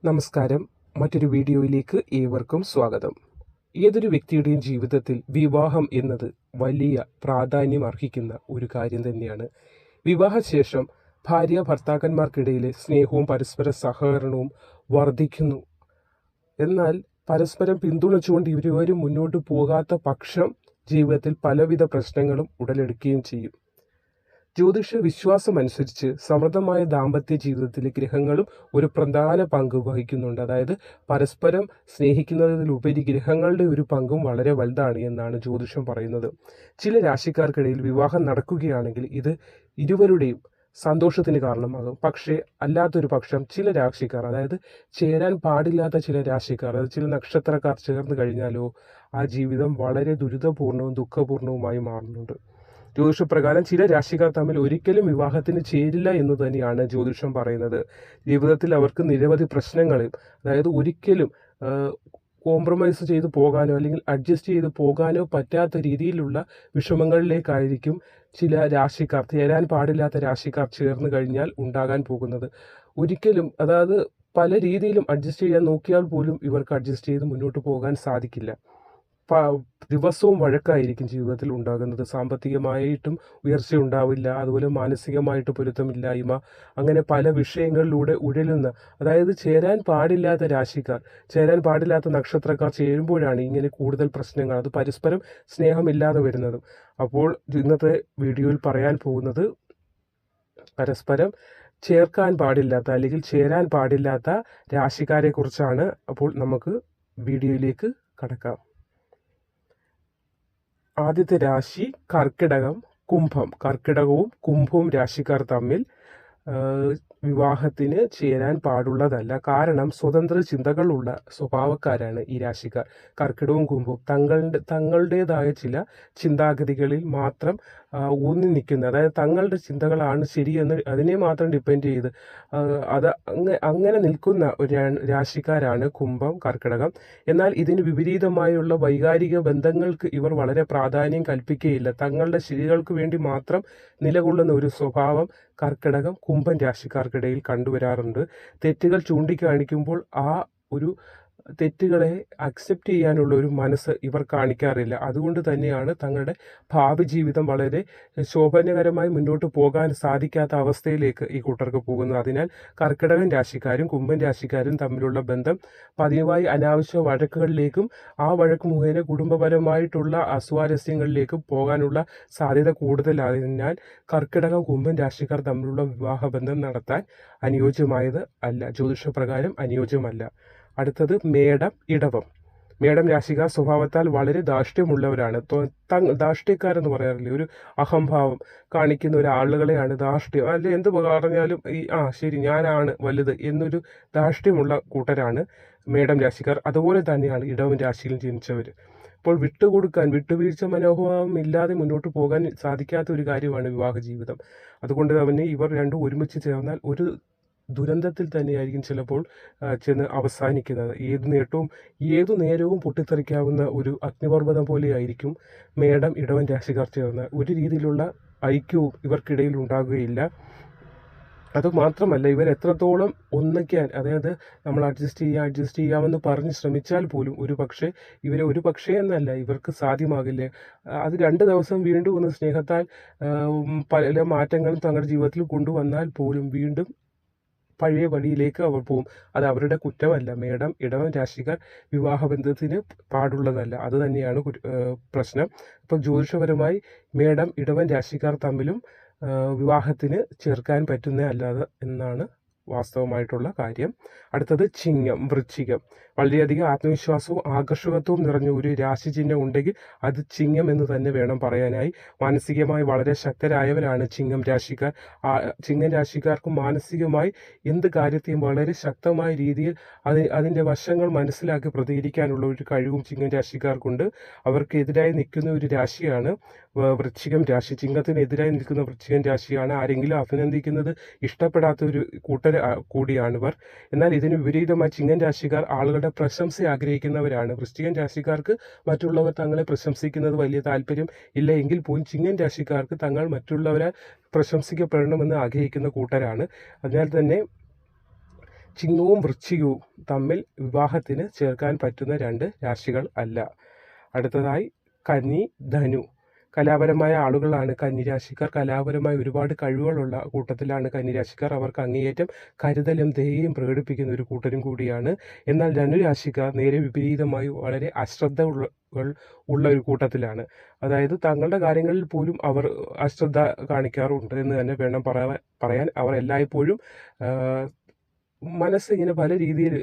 നമസ്കാരം. മറ്റൊരു വീഡിയോയിലേക്ക് ഏവർക്കും സ്വാഗതം. ഏതൊരു വ്യക്തിയുടെയും ജീവിതത്തിൽ വിവാഹം എന്നത് വലിയ പ്രാധാന്യം അർഹിക്കുന്ന ഒരു കാര്യം തന്നെയാണ്. വിവാഹശേഷം ഭാര്യ ഭർത്താക്കന്മാർക്കിടയിലെ സ്നേഹവും പരസ്പര സഹകരണവും വർദ്ധിക്കുന്നു. എന്നാൽ പരസ്പരം പിന്തുണച്ചുകൊണ്ട് ഇരുവരും മുന്നോട്ട് പോകാത്ത പക്ഷം ജീവിതത്തിൽ പലവിധ പ്രശ്നങ്ങളും ഉടലെടുക്കുകയും ചെയ്യും. ജ്യോതിഷ വിശ്വാസമനുസരിച്ച് സമൃദ്ധമായ ദാമ്പത്യ ജീവിതത്തിലെ ഗ്രഹങ്ങളും ഒരു പ്രധാന പങ്ക് വഹിക്കുന്നുണ്ട്. അതായത് പരസ്പരം സ്നേഹിക്കുന്നതിലുപരി ഗ്രഹങ്ങളുടെ ഒരു പങ്കും വളരെ വലുതാണ് എന്നാണ് ജ്യോതിഷം പറയുന്നത്. ചില രാശിക്കാർക്കിടയിൽ വിവാഹം നടക്കുകയാണെങ്കിൽ ഇത് ഇരുവരുടെയും സന്തോഷത്തിന് കാരണമാകും. പക്ഷേ അല്ലാത്തൊരു പക്ഷം ചില രാശിക്കാർ, അതായത് ചേരാൻ പാടില്ലാത്ത ചില രാശിക്കാർ, അതായത് ചില നക്ഷത്രക്കാർ ചേർന്ന് കഴിഞ്ഞാലോ ആ ജീവിതം വളരെ ദുരിതപൂർണവും ദുഃഖപൂർണവുമായി മാറുന്നുണ്ട്. ജ്യോതിഷപ്രകാരം ചില രാശിക്കാർ തമ്മിൽ ഒരിക്കലും വിവാഹത്തിന് ചേരില്ല എന്ന് തന്നെയാണ് ജ്യോതിഷം പറയുന്നത്. ജീവിതത്തിൽ അവർക്ക് നിരവധി പ്രശ്നങ്ങളും, അതായത് ഒരിക്കലും കോംപ്രമൈസ് ചെയ്ത് പോകാനോ അല്ലെങ്കിൽ അഡ്ജസ്റ്റ് ചെയ്ത് പോകാനോ പറ്റാത്ത രീതിയിലുള്ള വിഷമങ്ങളിലേക്കായിരിക്കും ചില രാശിക്കാർ, ചേരാൻ പാടില്ലാത്ത രാശിക്കാർ ചേർന്ന് കഴിഞ്ഞാൽ ഉണ്ടാകാൻ പോകുന്നത്. ഒരിക്കലും, അതായത് പല രീതിയിലും അഡ്ജസ്റ്റ് ചെയ്യാൻ നോക്കിയാൽ പോലും ഇവർക്ക് അഡ്ജസ്റ്റ് ചെയ്ത് മുന്നോട്ട് പോകാൻ സാധിക്കില്ല. ദിവസവും വഴക്കായിരിക്കും ജീവിതത്തിൽ ഉണ്ടാകുന്നത്. സാമ്പത്തികമായിട്ടും ഉയർച്ച ഉണ്ടാവില്ല, അതുപോലെ മാനസികമായിട്ട് പൊരുത്തമില്ലായ്മ, അങ്ങനെ പല വിഷയങ്ങളിലൂടെ ഉഴലുന്ന, അതായത് ചേരാൻ പാടില്ലാത്ത രാശിക്കാർ, ചേരാൻ പാടില്ലാത്ത നക്ഷത്രക്കാർ ചേരുമ്പോഴാണ് ഇങ്ങനെ കൂടുതൽ പ്രശ്നങ്ങൾ, അത് പരസ്പരം സ്നേഹമില്ലാതെ വരുന്നതും. അപ്പോൾ ഇന്നത്തെ വീഡിയോയിൽ പറയാൻ പോകുന്നത് പരസ്പരം ചേർക്കാൻ പാടില്ലാത്ത അല്ലെങ്കിൽ ചേരാൻ പാടില്ലാത്ത രാശിക്കാരെ കുറിച്ചാണ്. അപ്പോൾ നമുക്ക് വീഡിയോയിലേക്ക് കടക്കാം. ആദ്യത്തെ രാശി കർക്കിടകം, കുംഭം. കർക്കിടകവും കുംഭവും രാശിക്കാർ തമ്മിൽ വിവാഹത്തിന് ചേരാൻ പാടുള്ളതല്ല. കാരണം സ്വതന്ത്ര ചിന്തകളുള്ള സ്വഭാവക്കാരാണ് ഈ രാശിക്കാർ. കർക്കിടകവും കുംഭവും തങ്ങളുടേതായ ചില ചിന്താഗതികളിൽ മാത്രം ഊന്നി നിൽക്കുന്ന, അതായത് തങ്ങളുടെ ചിന്തകളാണ് ശരിയെന്ന് അതിനെ മാത്രം ഡിപ്പെൻഡ് ചെയ്ത് അത് അങ്ങനെ നിൽക്കുന്ന ഒരു രാശിക്കാരാണ് കുംഭം, കർക്കിടകം. എന്നാൽ ഇതിന് വിപരീതമായുള്ള വൈകാരിക ബന്ധങ്ങൾക്ക് ഇവർ വളരെ പ്രാധാന്യം കൽപ്പിക്കുകയില്ല. തങ്ങളുടെ ശരികൾക്ക് വേണ്ടി മാത്രം നിലകൊള്ളുന്ന ഒരു സ്വഭാവം കർക്കിടകം, കുംഭം രാശിക്കാർക്കിടയിൽ കണ്ടുവരാറുണ്ട്. തെറ്റുകൾ ചൂണ്ടിക്കാണിക്കുമ്പോൾ ആ ഒരു തെറ്റുകളെ അക്സെപ്റ്റ് ചെയ്യാനുള്ള ഒരു മനസ്സ് ഇവർ കാണിക്കാറില്ല. അതുകൊണ്ട് തന്നെയാണ് തങ്ങളുടെ ഭാവി ജീവിതം വളരെ ശോഭനകരമായി മുന്നോട്ട് പോകാൻ സാധിക്കാത്ത അവസ്ഥയിലേക്ക് ഈ കൂട്ടർക്ക് പോകുന്നത്. അതിനാൽ കർക്കിടകൻ രാശിക്കാരും കുംഭൻ രാശിക്കാരും തമ്മിലുള്ള ബന്ധം പതിവായി അനാവശ്യ വഴക്കുകളിലേക്കും ആ വഴക്ക് മുഖേന കുടുംബപരമായിട്ടുള്ള അസ്വാരസ്യങ്ങളിലേക്കും പോകാനുള്ള സാധ്യത കൂടുതലായതിനാൽ കർക്കിടകം, കുംഭൻ രാശിക്കാർ തമ്മിലുള്ള വിവാഹബന്ധം നടത്താൻ അനുയോജ്യമായത് അല്ല, ജ്യോതിഷപ്രകാരം അനുയോജ്യമല്ല. അടുത്തത് മേടം, ഇടവം. മേടം രാശിക്കാർ സ്വഭാവത്താൽ വളരെ ധാർഷ്ട്യമുള്ളവരാണ്. ധാർഷ്ട്യക്കാരെന്ന് പറയാറില്ലേ, ഒരു അഹംഭാവം കാണിക്കുന്ന ഒരാളുകളെയാണ് ധാർഷ്ട്യം, അല്ലെ എന്ത് പറഞ്ഞാലും ശരി ഞാനാണ് വലുത് എന്നൊരു ധാർഷ്ട്യമുള്ള കൂട്ടരാണ് മേടം രാശിക്കാർ. അതുപോലെ തന്നെയാണ് ഇടവം രാശിയിൽ ജനിച്ചവർ. അപ്പോൾ വിട്ടുവീഴ്ച മനോഭാവം ഇല്ലാതെ മുന്നോട്ട് പോകാൻ സാധിക്കാത്ത ഒരു കാര്യമാണ് വിവാഹ ജീവിതം. അതുകൊണ്ട് തന്നെ ഇവർ രണ്ടും ഒരുമിച്ച് ചേർന്നാൽ ഒരു ദുരന്തത്തിൽ തന്നെയായിരിക്കും ചിലപ്പോൾ ചെന്ന് അവസാനിക്കുന്നത്. ഏതു നേരവും പൊട്ടിത്തെറിക്കാവുന്ന ഒരു അഗ്നിപർവ്വതം പോലെയായിരിക്കും മേടം, ഇടവൻ രാശിക്കാർ ചേർന്ന്. ഒരു രീതിയിലുള്ള ഐക്യവും ഇവർക്കിടയിൽ ഉണ്ടാകുകയില്ല. അതുമാത്രമല്ല, ഇവർ എത്രത്തോളം ഒന്നിക്കാൻ, അതായത് നമ്മൾ അഡ്ജസ്റ്റ് ചെയ്യാമെന്ന് പറഞ്ഞ് ശ്രമിച്ചാൽ പോലും ഒരു പക്ഷേ എന്നല്ല, ഇവർക്ക് സാധ്യമാകില്ല. അത് 2 ദിവസം വീണ്ടും ഒന്ന് സ്നേഹത്താൽ പല മാറ്റങ്ങളും തങ്ങളുടെ ജീവിതത്തിൽ കൊണ്ടുവന്നാൽ പോലും വീണ്ടും പഴയ വഴിയിലേക്ക് അവർ പോകും. അത് അവരുടെ കുറ്റമല്ല. മേടം, ഇടവൻ രാശിക്കാർ വിവാഹബന്ധത്തിന് പാടുള്ളതല്ല. അത് തന്നെയാണ് പ്രശ്നം. ഇപ്പം ജ്യോതിഷപരമായി മേടം, ഇടവൻ രാശിക്കാർ തമ്മിലും വിവാഹത്തിന് ചേർക്കാൻ പറ്റുന്ന അല്ലാതെ എന്നാണ് വാസ്തവമായിട്ടുള്ള കാര്യം. അടുത്തത് ചിങ്ങം, വൃശ്ചികം. വളരെയധികം ആത്മവിശ്വാസവും ആകർഷകത്വവും നിറഞ്ഞ ഒരു രാശിചിഹ്നം ഉണ്ടെങ്കിൽ അത് ചിങ്ങം എന്ന് തന്നെ വേണം പറയാനായി. മാനസികമായി വളരെ ശക്തരായവരാണ് ചിങ്ങം രാശിക്കാർ. ചിങ്ങം രാശിക്കാർക്ക് മാനസികമായി എന്ത് കാര്യത്തെയും വളരെ ശക്തമായ രീതിയിൽ അതിൻ്റെ വശങ്ങൾ മനസ്സിലാക്കി പ്രതികരിക്കാനുള്ള ഒരു കഴിവും ചിങ്ങം രാശിക്കാർക്കുണ്ട്. അവർക്കെതിരായി നിൽക്കുന്ന ഒരു രാശിയാണ് വൃശ്ചികം രാശി. ചിങ്ങത്തിനെതിരായി നിൽക്കുന്ന വൃശ്ചികം രാശിയാണ്. ആരെങ്കിലും അഭിനന്ദിക്കുന്നത് ഇഷ്ടപ്പെടാത്ത ഒരു കൂടിയാണിവർ. എന്നാൽ ഇതിന് വിപരീതമായി ചിങ്ങൻ രാശിക്കാർ ആളുകളുടെ പ്രശംസ ആഗ്രഹിക്കുന്നവരാണ്. വൃശ്ചികൻ രാശിക്കാർക്ക് മറ്റുള്ളവർ തങ്ങളെ പ്രശംസിക്കുന്നത് വലിയ താല്പര്യം ഇല്ല എങ്കിൽ പോലും ചിങ്ങൻ രാശിക്കാർക്ക് തങ്ങൾ മറ്റുള്ളവരാൽ പ്രശംസിക്കപ്പെടണമെന്ന് ആഗ്രഹിക്കുന്ന കൂട്ടരാണ്. അതിനാൽ തന്നെ ചിങ്ങവും വൃശ്ചികവും തമ്മിൽ വിവാഹത്തിന് ചേർക്കാൻ പറ്റുന്ന രണ്ട് രാശികൾ അല്ല. അടുത്തതായി കന്നി, ധനു. കലാപരമായ ആളുകളാണ് കന്നിരാശിക്കാർ. കലാപരമായ ഒരുപാട് കഴിവുകളുള്ള കൂട്ടത്തിലാണ് കന്നിരാശിക്കാർ. അവർക്ക് അങ്ങേയറ്റം കരുതലും ദയയും പ്രകടിപ്പിക്കുന്ന ഒരു കൂട്ടരും കൂടിയാണ്. എന്നാൽ ധനുരാശിക്കാർ നേരെ വിപരീതമായി വളരെ അശ്രദ്ധ ഉള്ള ഒരു കൂട്ടത്തിലാണ്. അതായത് തങ്ങളുടെ കാര്യങ്ങളിൽ പോലും അവർ അശ്രദ്ധ കാണിക്കാറുണ്ട് എന്ന് തന്നെ വേണം പറയാൻ. അവർ എല്ലായ്പ്പോഴും മനസ്സിങ്ങനെ പല രീതിയിൽ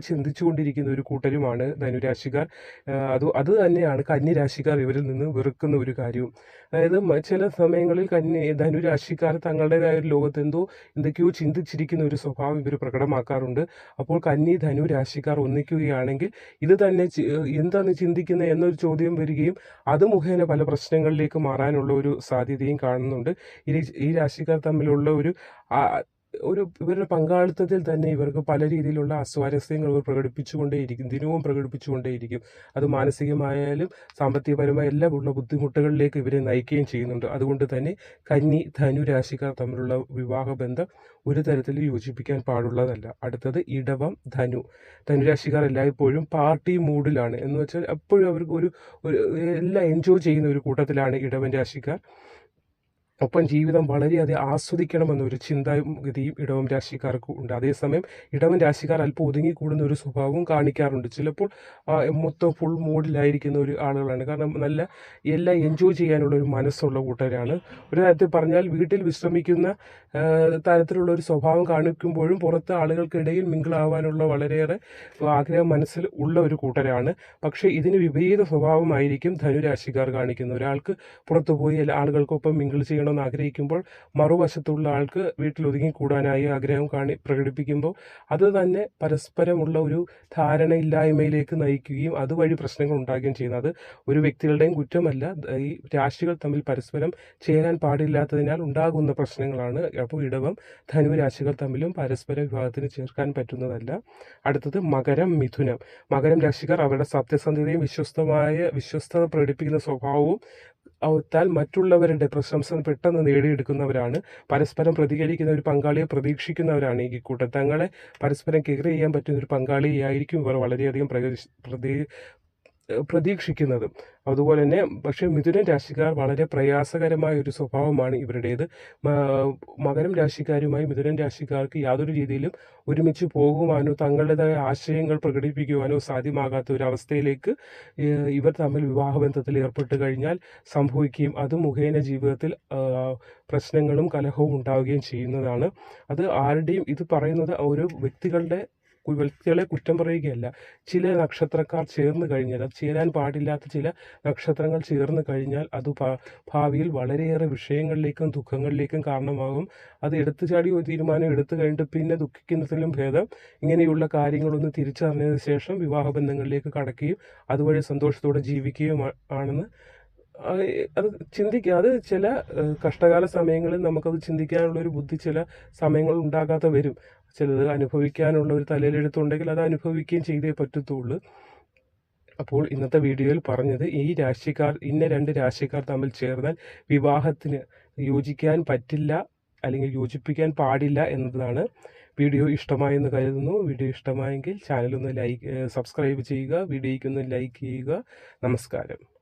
ചിന്തിച്ചുകൊണ്ടിരിക്കുന്ന ഒരു കൂട്ടരുമാണ് ധനുരാശിക്കാർ. അത് തന്നെയാണ് കന്നിരാശിക്കാർ ഇവരിൽ നിന്ന് വെറുക്കുന്ന ഒരു കാര്യവും. അതായത് ചില സമയങ്ങളിൽ ധനുരാശിക്കാർ തങ്ങളുടേതായ ഒരു ലോകത്ത് എന്തൊക്കെയോ ചിന്തിച്ചിരിക്കുന്ന ഒരു സ്വഭാവം ഇവർ പ്രകടമാക്കാറുണ്ട്. അപ്പോൾ ധനു രാശിക്കാർ ഒന്നിക്കുകയാണെങ്കിൽ ഇത് തന്നെ എന്താണ് ചിന്തിക്കുന്നത് എന്നൊരു ചോദ്യം വരികയും അത് മുഖേന പല പ്രശ്നങ്ങളിലേക്ക് മാറാനുള്ള ഒരു സാധ്യതയും കാണുന്നുണ്ട്. ഈ രാശിക്കാർ തമ്മിലുള്ള ഇവരുടെ പങ്കാളിത്തത്തിൽ തന്നെ ഇവർക്ക് പല രീതിയിലുള്ള അസ്വാരസ്യങ്ങൾ ഇവർ ദിനവും പ്രകടിപ്പിച്ചുകൊണ്ടേയിരിക്കും. അത് മാനസികമായാലും സാമ്പത്തികപരമായ എല്ലാം ഉള്ള ബുദ്ധിമുട്ടുകളിലേക്ക് ഇവരെ നയിക്കുകയും ചെയ്യുന്നുണ്ട്. അതുകൊണ്ട് തന്നെ കന്നി, ധനു രാശിക്കാർ തമ്മിലുള്ള വിവാഹബന്ധം ഒരു തരത്തിൽ യോജിപ്പിക്കാൻ പാടുള്ളതല്ല. അടുത്തത് ഇടവം, ധനു. ധനുരാശിക്കാർ എല്ലായ്പ്പോഴും പാർട്ടി മൂഡിലാണ്. എന്ന് വെച്ചാൽ എപ്പോഴും അവർക്ക് എല്ലാം എൻജോയ് ചെയ്യുന്ന ഒരു കൂട്ടത്തിലാണ് ഇടവൻ രാശിക്കാർ. ഒപ്പം ജീവിതം വളരെയധികം ആസ്വദിക്കണമെന്നൊരു ചിന്താഗതിയും ഇടവം രാശിക്കാർക്ക് ഉണ്ട്. അതേസമയം ഇടവൻ രാശിക്കാർ അല്പം ഒതുങ്ങിക്കൂടുന്ന ഒരു സ്വഭാവവും കാണിക്കാറുണ്ട്. ചിലപ്പോൾ മൊത്തം ഫുൾ മൂഡിലായിരിക്കുന്ന ഒരു ആളുകളാണ്. കാരണം എല്ലാം എൻജോയ് ചെയ്യാനുള്ള ഒരു മനസ്സുള്ള കൂട്ടരാണ്. ഒരു തരത്തിൽ പറഞ്ഞാൽ വീട്ടിൽ വിശ്രമിക്കുന്ന തരത്തിലുള്ള ഒരു സ്വഭാവം കാണിക്കുമ്പോഴും പുറത്ത് ആളുകൾക്കിടയിൽ മിങ്കിളാവാനുള്ള വളരെയേറെ ആഗ്രഹം മനസ്സിൽ ഉള്ള ഒരു കൂട്ടരാണ്. പക്ഷേ ഇതിന് വിപരീത സ്വഭാവമായിരിക്കും ധനുരാശിക്കാർ കാണിക്കുന്നത്. ഒരാൾക്ക് പുറത്തുപോയി ആളുകൾക്കൊപ്പം മിങ്കിൾ ചെയ്യണം ആഗ്രഹിക്കുമ്പോൾ മറുവശത്തുള്ള ആൾക്ക് വീട്ടിൽ ഒതുങ്ങിക്കൂടാനായി ആഗ്രഹം പ്രകടിപ്പിക്കുമ്പോൾ അത് തന്നെ പരസ്പരമുള്ള ഒരു ധാരണയില്ലായ്മയിലേക്ക് നയിക്കുകയും അതുവഴി പ്രശ്നങ്ങൾ ഉണ്ടാകുകയും ചെയ്യുന്നത് ഒരു വ്യക്തികളുടെയും കുറ്റമല്ല. ഈ രാശികൾ തമ്മിൽ പരസ്പരം ചേരാൻ പാടില്ലാത്തതിനാൽ ഉണ്ടാകുന്ന പ്രശ്നങ്ങളാണ്. അപ്പോൾ ഇടവം, ധനു രാശികൾ തമ്മിലും പരസ്പര വിവാഹത്തിന് ചേർക്കാൻ പറ്റുന്നതല്ല. അടുത്തത് മകരം, മിഥുനം. മകരം രാശിക്കാർ അവരുടെ സത്യസന്ധതയും വിശ്വസ്തത പ്രകടിപ്പിക്കുന്ന സ്വഭാവവും മറ്റുള്ളവരുടെ പ്രശംസ പെട്ടെന്ന് നേടിയെടുക്കുന്നവരാണ്. പരസ്പരം പ്രതികരിക്കുന്ന ഒരു പങ്കാളിയെ പ്രതീക്ഷിക്കുന്നവരാണ് ഈ കൂട്ടം. തങ്ങളെ പരസ്പരം കെയർ ചെയ്യാൻ പറ്റുന്ന ഒരു പങ്കാളിയായിരിക്കും ഇവർ വളരെയധികം പ്രതീക്ഷിക്കുന്നത്. അതുപോലെ തന്നെ പക്ഷേ മിഥുനം രാശിക്കാർ വളരെ പ്രയാസകരമായ ഒരു സ്വഭാവമാണ് ഇവരുടേത്. മകരം രാശിക്കാരുമായി മിഥുനം രാശിക്കാർക്ക് യാതൊരു രീതിയിലും ഒരുമിച്ച് പോകുവാനോ തങ്ങളുടേതായ ആശയങ്ങൾ പ്രകടിപ്പിക്കുവാനോ സാധ്യമാകാത്ത ഒരു അവസ്ഥയിലേക്ക് ഇവർ തമ്മിൽ വിവാഹബന്ധത്തിൽ ഏർപ്പെട്ട് കഴിഞ്ഞാൽ സംഭവിക്കുകയും അത് മുഖേന ജീവിതത്തിൽ പ്രശ്നങ്ങളും കലഹവും ഉണ്ടാവുകയും ചെയ്യുന്നതാണ്. അത് ആരുടെയും ഇത് പറയുന്നത് ഓരോ വ്യക്തികളെ കുറ്റം പറയുകയല്ല. ചില നക്ഷത്രക്കാർ ചേർന്ന് കഴിഞ്ഞാൽ, അത് ചേരാൻ പാടില്ലാത്ത ചില നക്ഷത്രങ്ങൾ ചേർന്ന് കഴിഞ്ഞാൽ അത് ഭാവിയിൽ വളരെയേറെ വിഷയങ്ങളിലേക്കും ദുഃഖങ്ങളിലേക്കും കാരണമാകും. അത് എടുത്തുചാടി ഒരു തീരുമാനം എടുത്തു കഴിഞ്ഞിട്ട് പിന്നെ ദുഃഖിക്കുന്നതിലും ഭേദം ഇങ്ങനെയുള്ള കാര്യങ്ങളൊന്ന് തിരിച്ചറിഞ്ഞതിന് ശേഷം വിവാഹബന്ധങ്ങളിലേക്ക് കടക്കുകയും അതുവഴി സന്തോഷത്തോടെ ജീവിക്കുകയും ആണെന്ന് അത് ചിന്തിക്കുക. ചില കഷ്ടകാല സമയങ്ങളിൽ നമുക്കത് ചിന്തിക്കാനുള്ള ഒരു ബുദ്ധി ചില സമയങ്ങൾ ഉണ്ടാകാതെ വരും. ചിലത് അനുഭവിക്കാനുള്ള ഒരു തലയിലെഴുത്തുണ്ടെങ്കിൽ അത് അനുഭവിക്കുകയും ചെയ്തേ പറ്റത്തുള്ളൂ. അപ്പോൾ ഇന്നത്തെ വീഡിയോയിൽ പറഞ്ഞത് ഇന്ന രണ്ട് രാശിക്കാർ തമ്മിൽ ചേർന്നാൽ വിവാഹത്തിന് യോജിക്കാൻ പറ്റില്ല അല്ലെങ്കിൽ യോജിപ്പിക്കാൻ പാടില്ല എന്നതാണ്. വീഡിയോ ഇഷ്ടമായെന്ന് കരുതുന്നു. വീഡിയോ ഇഷ്ടമായെങ്കിൽ ചാനലൊന്ന് സബ്സ്ക്രൈബ് ചെയ്യുക, വീഡിയോയ്ക്കൊന്ന് ലൈക്ക് ചെയ്യുക. നമസ്കാരം.